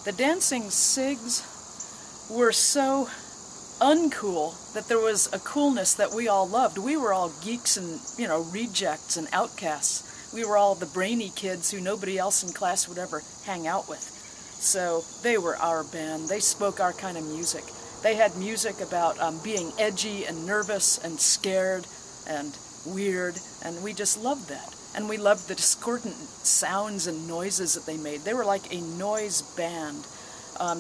The dancing cigs were so uncool that there was a coolness that we all loved. We were all geeks and, rejects and outcasts. We were all the brainy kids who nobody else in class would ever hang out with. So they were our band. They spoke our kind of music. They had music about being edgy and nervous and scared and weird, and we just loved that. And we loved the discordant sounds and noises that they made. They were like a noise band.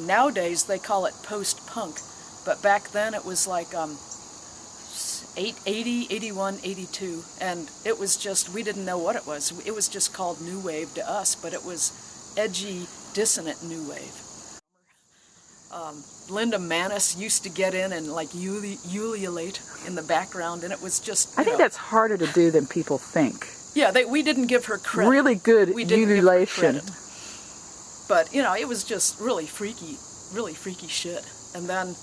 Nowadays they call it post-punk, but back then it was like 80, 81, 82, and it was just, we didn't know what it was. It was just called new wave to us, but it was edgy, dissonant new wave. Linda Manis used to get in and like ululate in the background, and it was just, I think that's harder to do than people think. Yeah, we didn't give her credit. Really good ululation. But, it was just really freaky shit. And then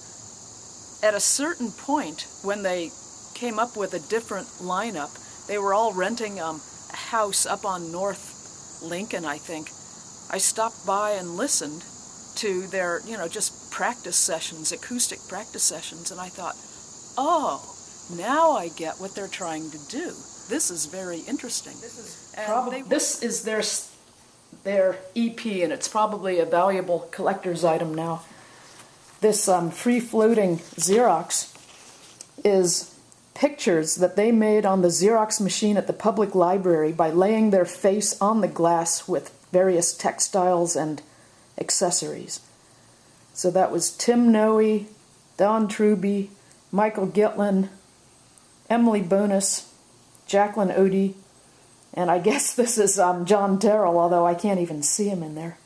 at a certain point, when they came up with a different lineup, they were all renting a house up on North Lincoln, I think. I stopped by and listened to their, just practice sessions, acoustic practice sessions, and I thought, oh, now I get what they're trying to do. This is very interesting. This is their EP, and it's probably a valuable collector's item now. This free-floating Xerox is pictures that they made on the Xerox machine at the public library by laying their face on the glass with various textiles and accessories. So that was Tim Noe, Don Truby, Michael Gitlin, Emily Bonus, Jacqueline Odie, and I guess this is John Terrell, although I can't even see him in there.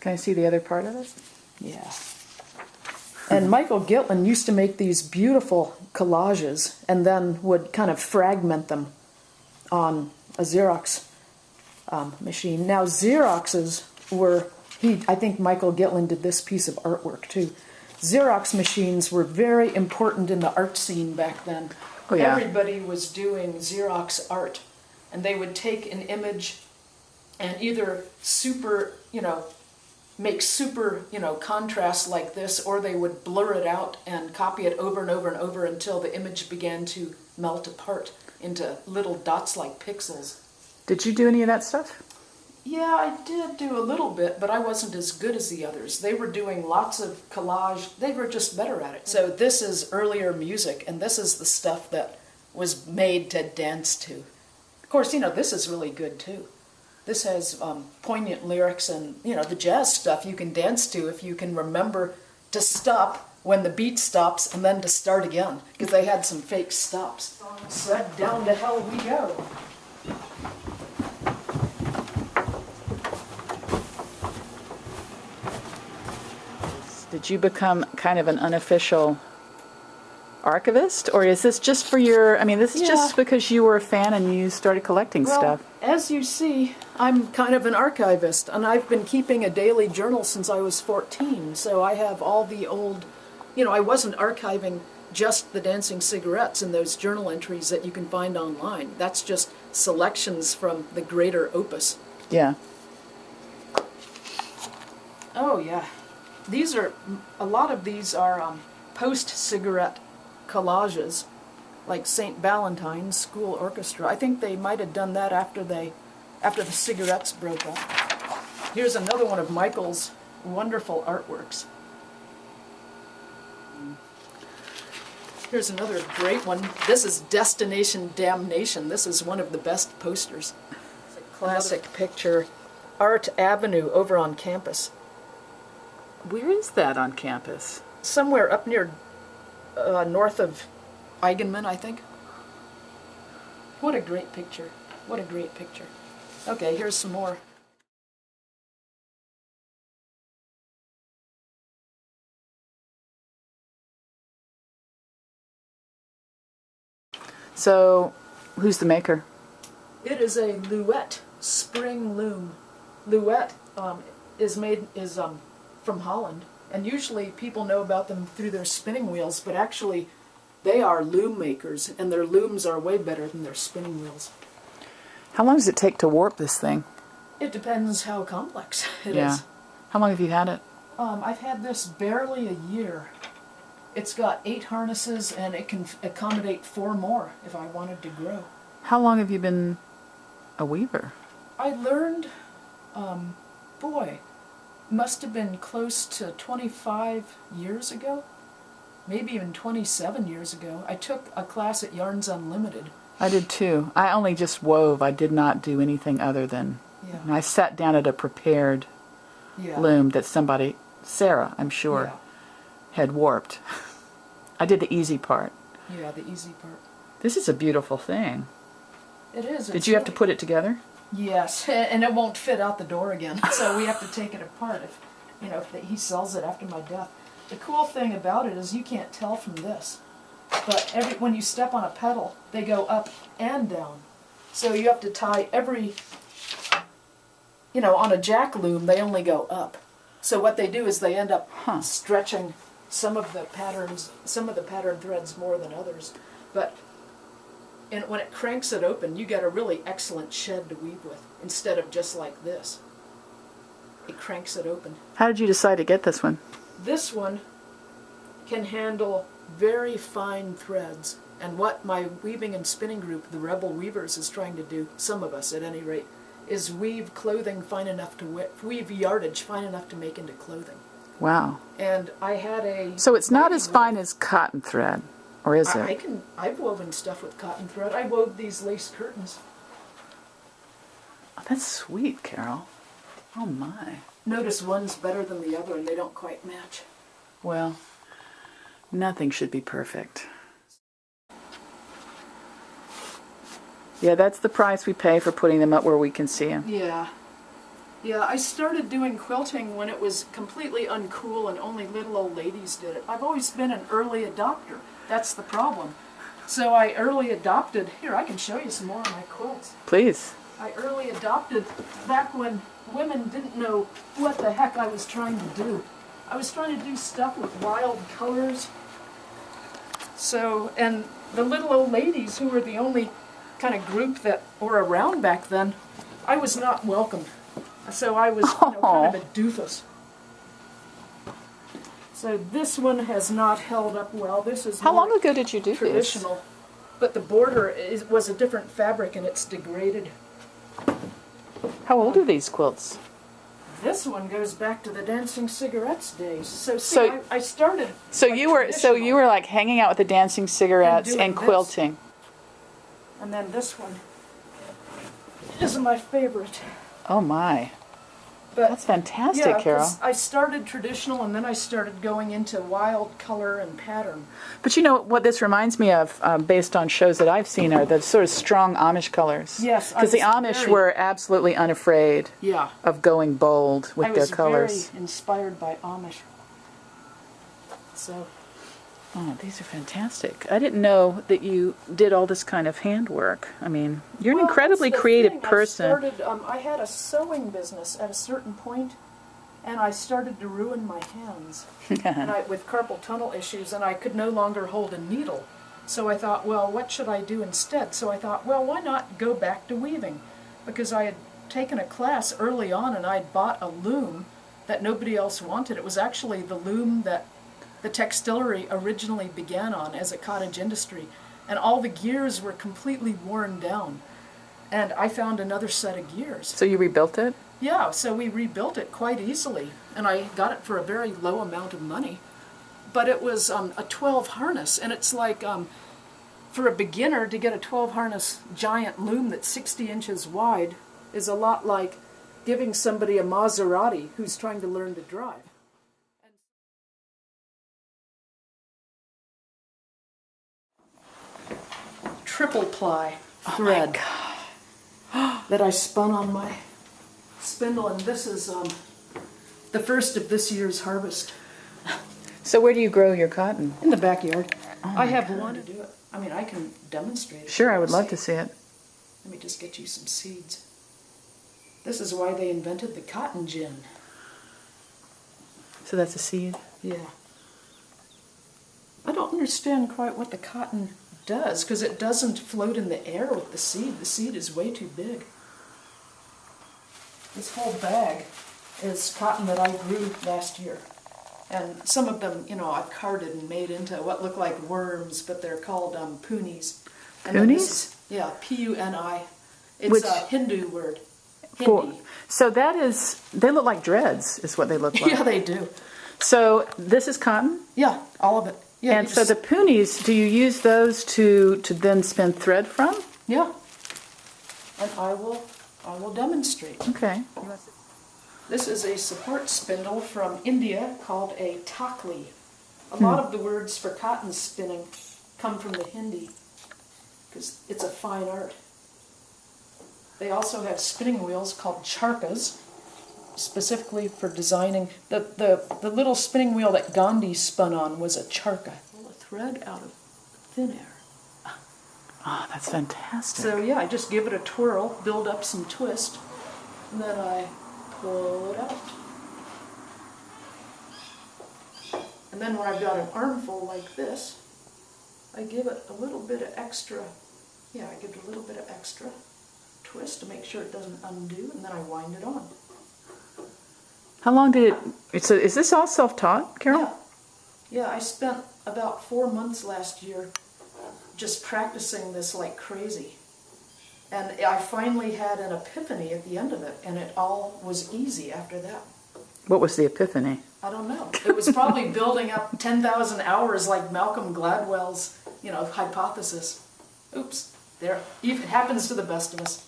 Can I see the other part of it? Yeah. And Michael Gitlin used to make these beautiful collages and then would kind of fragment them on a Xerox machine. Now, Xeroxes were, I think Michael Gitlin did this piece of artwork too. Xerox machines were very important in the art scene back then. Oh, yeah. Everybody was doing Xerox art, and they would take an image and either make super, contrast like this, or they would blur it out and copy it over and over and over until the image began to melt apart into little dots like pixels. Did you do any of that stuff? Yeah, I did do a little bit, but I wasn't as good as the others. They were doing lots of collage. They were just better at it. So this is earlier music, and this is the stuff that was made to dance to. Of course, this is really good too. This has poignant lyrics, and the jazz stuff you can dance to if you can remember to stop when the beat stops and then to start again, because they had some fake stops. Said, down to hell we go. Did you become kind of an unofficial archivist, or is this just for your, this is just because you were a fan and you started collecting stuff? As you see, I'm kind of an archivist, and I've been keeping a daily journal since I was 14, so I have all the old, I wasn't archiving just the dancing cigarettes and those journal entries that you can find online. That's just selections from the greater opus. Yeah. Oh, yeah. A lot of these are post-cigarette collages, like St. Valentine's School Orchestra. I think they might have done that after the cigarettes broke up. Here's another one of Michael's wonderful artworks. Here's another great one. This is Destination Damnation. This is one of the best posters. It's a classic picture. Art Avenue over on campus. Where is that on campus? Somewhere up near north of Eigenmann, I think. What a great picture. What a great picture. Okay, here's some more. So, who's the maker? It is a Louet spring loom. Louet is from Holland, and usually people know about them through their spinning wheels, but actually they are loom makers, and their looms are way better than their spinning wheels. How long does it take to warp this thing? It depends how complex it Yeah. is. How long have you had it? I've had this barely a year. It's got 8 harnesses and it can accommodate 4 more if I wanted to grow. How long have you been a weaver? I learned, boy, must have been close to 25 years ago, maybe even 27 years ago. I took a class at Yarns Unlimited. I did too. I only just wove. I did not do anything other than... Yeah. I sat down at a prepared loom that somebody, Sarah, I'm sure, had warped. I did the easy part. Yeah, the easy part. This is a beautiful thing. It is. Did you have to put it together? Yes, and it won't fit out the door again, so we have to take it apart if, if he sells it after my death. The cool thing about it is you can't tell from this, but when you step on a pedal, they go up and down. So you have to tie every, on a jack loom, they only go up. So what they do is they end up stretching some of the pattern threads more than others. But when it cranks it open, you get a really excellent shed to weave with, instead of just like this. It cranks it open. How did you decide to get this one? This one can handle very fine threads. And what my weaving and spinning group, the Rebel Weavers, is trying to do, some of us at any rate, is weave clothing fine enough to weave yardage fine enough to make into clothing. Wow. And I had a... So it's not as fine as cotton thread, or is it? I've woven stuff with cotton thread. I wove these lace curtains. Oh, that's sweet, Carol. Oh my. Notice one's better than the other and they don't quite match. Well, nothing should be perfect. Yeah, that's the price we pay for putting them up where we can see them. Yeah. Yeah, I started doing quilting when it was completely uncool and only little old ladies did it. I've always been an early adopter. That's the problem. So I early adopted... Here, I can show you some more of my quilts. Please. I early adopted back when women didn't know what the heck I was trying to do. I was trying to do stuff with wild colors. So, and the little old ladies, who were the only kind of group that were around back then, I was not welcomed. So I was kind of a doofus. So this one has not held up well. This is How long ago did you do traditional, this? But the border was a different fabric and it's degraded. How old are these quilts? This one goes back to the Dancing Cigarettes days. So I started. So you were like hanging out with the Dancing Cigarettes and quilting. This. And then this one is my favorite. Oh my. But, that's fantastic, Carol. I started traditional and then I started going into wild color and pattern. But you know what this reminds me of, based on shows that I've seen, are the sort of strong Amish colors. Yes. Because the Amish were absolutely unafraid of going bold with their colors. I was very inspired by Amish. So. Oh, these are fantastic. I didn't know that you did all this kind of handwork. I mean, you're an incredibly creative person. I had a sewing business at a certain point, and I started to ruin my hands with carpal tunnel issues, and I could no longer hold a needle. So I thought, well, what should I do instead? So I thought, well, why not go back to weaving? Because I had taken a class early on, and I'd bought a loom that nobody else wanted. It was actually the loom that the textilery originally began on as a cottage industry, and all the gears were completely worn down. And I found another set of gears. So you rebuilt it? Yeah, so we rebuilt it quite easily, and I got it for a very low amount of money. But it was a 12 harness, and it's like, for a beginner to get a 12 harness giant loom that's 60 inches wide is a lot like giving somebody a Maserati who's trying to learn to drive. Triple ply thread that I spun on my spindle, and this is the first of this year's harvest. So where do you grow your cotton? In the backyard. I have one to do it. I mean, I can demonstrate it. Sure, I would love to see it. Let me just get you some seeds. This is why they invented the cotton gin. So that's a seed? Yeah. I don't understand quite what the cotton does, because it doesn't float in the air with the seed. The seed is way too big. This whole bag is cotton that I grew last year. And some of them, you know, I've carded and made into what look like worms, but they're called punis. Punis? Yeah, P-U-N-I. It's Which, a Hindu word. Hindi. So that is, they look like dreads, is what they look like. Yeah, they do. So this is cotton? Yeah, all of it. Yeah, and so the punis, do you use those to then spin thread from? Yeah. And I will demonstrate. Okay. This is a support spindle from India called a takli. A lot of the words for cotton spinning come from the Hindi because it's a fine art. They also have spinning wheels called charkas, specifically for designing. The little spinning wheel that Gandhi spun on was a charka. Pull a thread out of thin air. Oh, that's fantastic. So yeah, I just give it a twirl, build up some twist, and then I pull it out. And then when I've got an armful like this, I give it a little bit of extra, I give it a little bit of extra twist to make sure it doesn't undo, and then I wind it on. How long did it, so is this all self-taught, Carol? Yeah, I spent about 4 months last year just practicing this like crazy. And I finally had an epiphany at the end of it, and it all was easy after that. What was the epiphany? I don't know. It was probably building up 10,000 hours like Malcolm Gladwell's, hypothesis. Oops, there. It happens to the best of us.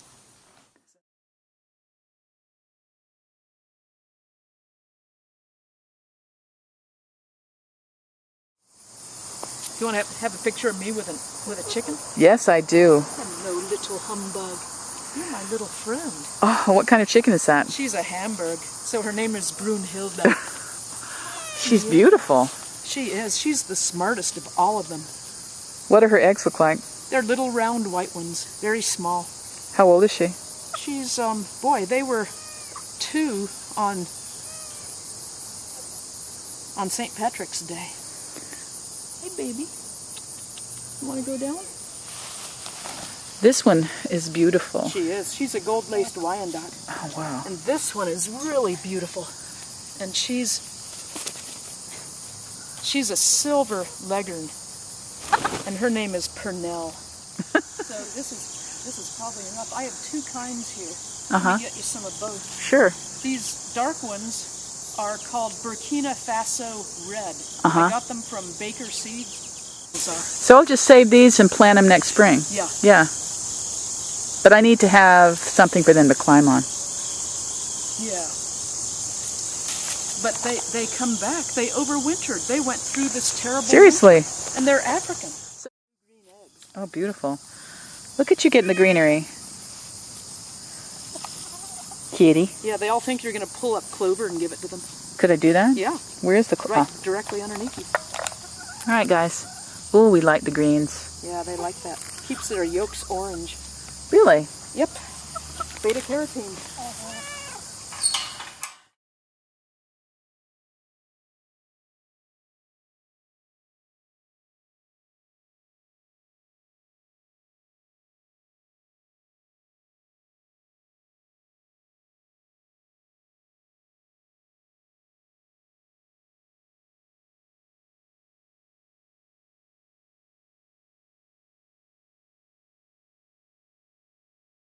Do you want to have a picture of me with a chicken? Yes, I do. Hello, little humbug. You're my little friend. Oh, what kind of chicken is that? She's a Hamburg, so her name is Brunhilde. She's beautiful. She is. She's the smartest of all of them. What do her eggs look like? They're little round white ones, very small. How old is she? She's, they were 2 on St. Patrick's Day. Hey, baby. You want to go down? This one is beautiful. She is. She's a gold-laced Wyandotte. Oh, wow. And this one is really beautiful. And she's a silver leghorn. And her name is Purnell. So this is probably enough. I have 2 kinds here. Let me get you some of both. Sure. These dark ones are called Burkina Faso Red. I got them from Baker Seeds. So I'll just save these and plant them next spring. Yeah. Yeah. But I need to have something for them to climb on. Yeah. But they come back. They overwintered. They went through this terrible Seriously? winter. And they're African. Oh, beautiful. Look at you getting the greenery. Kitty. Yeah, they all think you're going to pull up clover and give it to them. Could I do that? Yeah. Where's the Right, directly underneath you. All right, guys. Oh, we like the greens. Yeah, they like that. Keeps their yolks orange. Really? Yep. Beta carotene.